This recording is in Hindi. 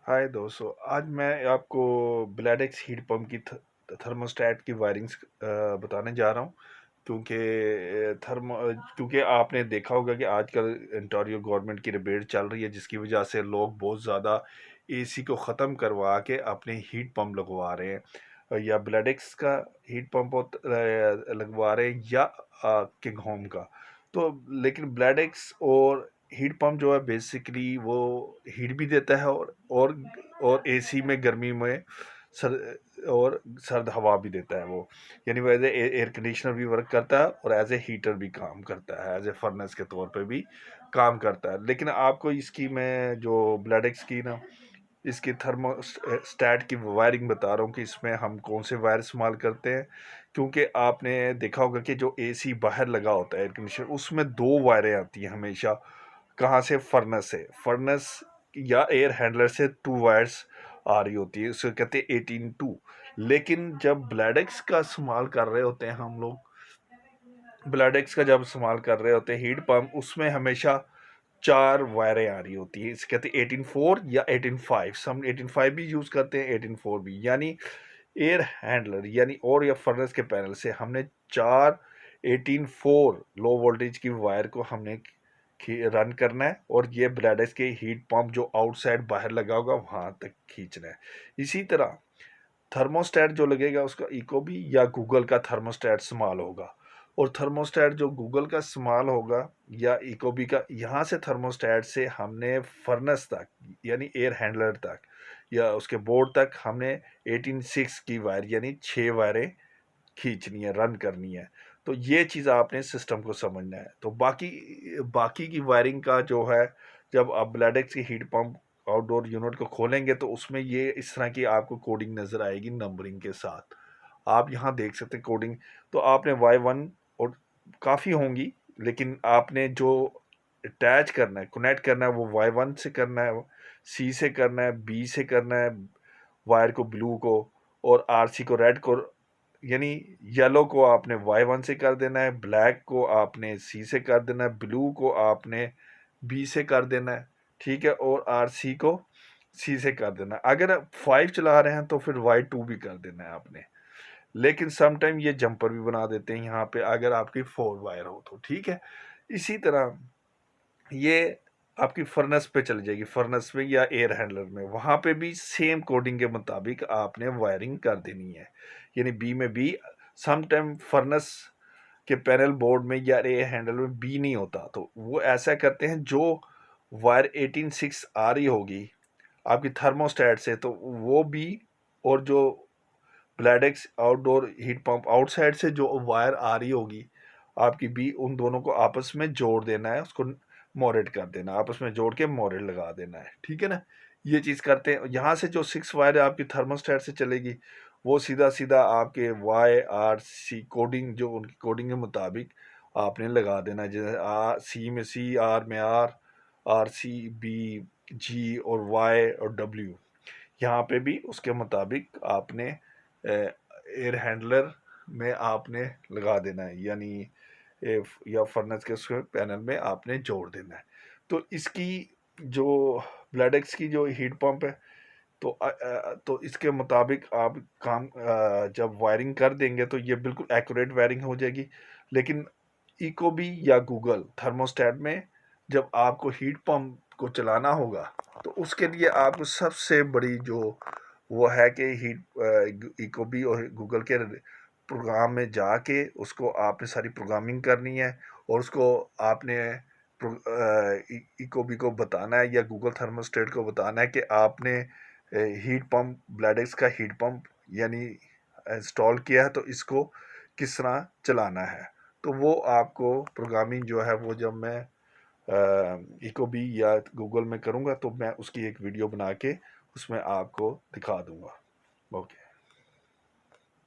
हाय दोस्तों, आज मैं आपको ब्लैडेक्स हीट पंप की थर्मोस्टेट की वायरिंग्स बताने जा रहा हूँ। क्योंकि क्योंकि आपने देखा होगा कि आजकल ओंटारियो गवर्नमेंट की रिबेट चल रही है, जिसकी वजह से लोग बहुत ज़्यादा एसी को ख़त्म करवा के अपने हीट पंप लगवा रहे हैं, या ब्लैडेक्स का हीट पंप लगवा रहे हैं, या किंग होम का। तो लेकिन ब्लैडेक्स और हीट पंप जो है बेसिकली वो हीट भी देता है, और एसी में गर्मी में सर और सर्द हवा भी देता है वो। यानी वो एज ए एयर कंडीशनर भी वर्क करता है और एज ए हीटर भी काम करता है, एज ए फर्नेस के तौर पे भी काम करता है। लेकिन आपको इसकी मैं जो ब्लैडेक्स की ना इसकी थर्मोस्टेट की वायरिंग बता रहा हूँ कि इसमें हम कौन से वायर इस्तेमाल करते हैं। क्योंकि आपने देखा होगा कि जो एसी बाहर लगा होता है एयर कंडीशनर, उसमें दो वायरें आती हैं हमेशा। कहाँ से? फर्नेस से। फर्नेस या एयर हैंडलर से टू वायर्स आ रही होती है, उसे कहते हैं 18 2। लेकिन जब ब्लैडेक्स का इस्तेमाल कर रहे होते हैं हम लोग, ब्लैडेक्स का जब इस्तेमाल कर रहे होते हैं हीट पंप, उसमें हमेशा चार वायरें आ रही होती है। इसे कहते हैं 18 4 या 18 5। हम 18 5 भी यूज़ करते हैं, 18 4 भी। यानी एयर हैंडलर यानी और या फर्नेस के पैनल से हमने चार 18 4 लो वोल्टेज की वायर को हमने रन करना है, और ये ब्लैडेक्स के हीट पंप जो आउटसाइड बाहर लगा होगा वहां तक खींचना है। इसी तरह थर्मोस्टेट जो लगेगा उसका इकोबी या गूगल का थर्मोस्टेट इस्तेमाल होगा। और थर्मोस्टेट जो गूगल का इस्तेमाल होगा या इकोबी का, यहाँ से थर्मोस्टेट से हमने फर्नेस तक यानी एयर हैंडलर तक या उसके बोर्ड तक हमने 18 6 की वायर यानी 6 वायरें खींचनी है, रन करनी है। तो ये चीज़ आपने सिस्टम को समझना है। तो बाकी बाकी की वायरिंग का जो है, जब आप ब्लैडेक्स की हीट पंप आउटडोर यूनिट को खोलेंगे तो उसमें ये इस तरह की आपको कोडिंग नज़र आएगी नंबरिंग के साथ। आप यहाँ देख सकते हैं कोडिंग। तो आपने Y1 और काफ़ी होंगी, लेकिन आपने जो अटैच करना है, कनेक्ट करना है, वो Y1 से करना है, सी से करना है, बी से करना है, वायर को ब्लू को, और आरसी को रेड को, यानी येलो को आपने Y1 से कर देना है, ब्लैक को आपने सी से कर देना है, ब्लू को आपने बी से कर देना है। ठीक है, और आरसी को सी से कर देना है। अगर आप 5 चला रहे हैं तो फिर Y2 भी कर देना है आपने। लेकिन सम टाइम ये जंपर भी बना देते हैं यहाँ पे, अगर आपकी 4 वायर हो तो। ठीक है, इसी तरह ये आपकी फर्नेस पे चली जाएगी, फर्नेस में या एयर हैंडलर में, वहाँ पे भी सेम कोडिंग के मुताबिक आपने वायरिंग कर देनी है। यानी बी में बी, सम टाइम फर्नेस के पैनल बोर्ड में या एयर हैंडलर में बी नहीं होता, तो वो ऐसा करते हैं जो वायर 18 6 आ रही होगी आपकी थर्मोस्टेट से, तो वो बी, और जो ब्लैडेक्स आउटडोर हीट पंप आउटसाइड से जो वायर आ रही होगी आपकी बी, उन दोनों को आपस में जोड़ देना है, उसको मोरेट कर देना, आपस में जोड़ के मोरेट लगा देना है। ठीक है ना, ये चीज़ करते हैं। यहाँ से जो 6 वायर आपकी थर्मोस्टेट से चलेगी, वो सीधा सीधा आपके YRC कोडिंग, जो उनकी कोडिंग के मुताबिक आपने लगा देना है। जैसे सी में सी, आर में आर, RC, B, G और Y और W, यहाँ पे भी उसके मुताबिक आपने एयर हैंडलर में आपने लगा देना है, यानी या फर्नेस के उसके पैनल में आपने जोड़ देना है। तो इसकी जो ब्लैडेक्स की जो हीट पंप है, तो इसके मुताबिक आप काम जब वायरिंग कर देंगे तो ये बिल्कुल एक्यूरेट वायरिंग हो जाएगी। लेकिन इकोबी या गूगल थर्मोस्टेट में जब आपको हीट पंप को चलाना होगा, तो उसके लिए आपको सबसे बड़ी जो वो है कि इकोबी और गूगल के प्रोग्राम में जाके उसको आपने सारी प्रोग्रामिंग करनी है, और उसको आपने इकोबी को बताना है या गूगल थर्मोस्टेट को बताना है कि आपने हीट पंप, ब्लैडेक्स का हीट पंप यानी इंस्टॉल किया है, तो इसको किस तरह चलाना है। तो वो आपको प्रोग्रामिंग जो है वो जब मैं इकोबी या गूगल में करूँगा तो मैं उसकी एक वीडियो बना के उसमें आपको दिखा दूँगा। ओके।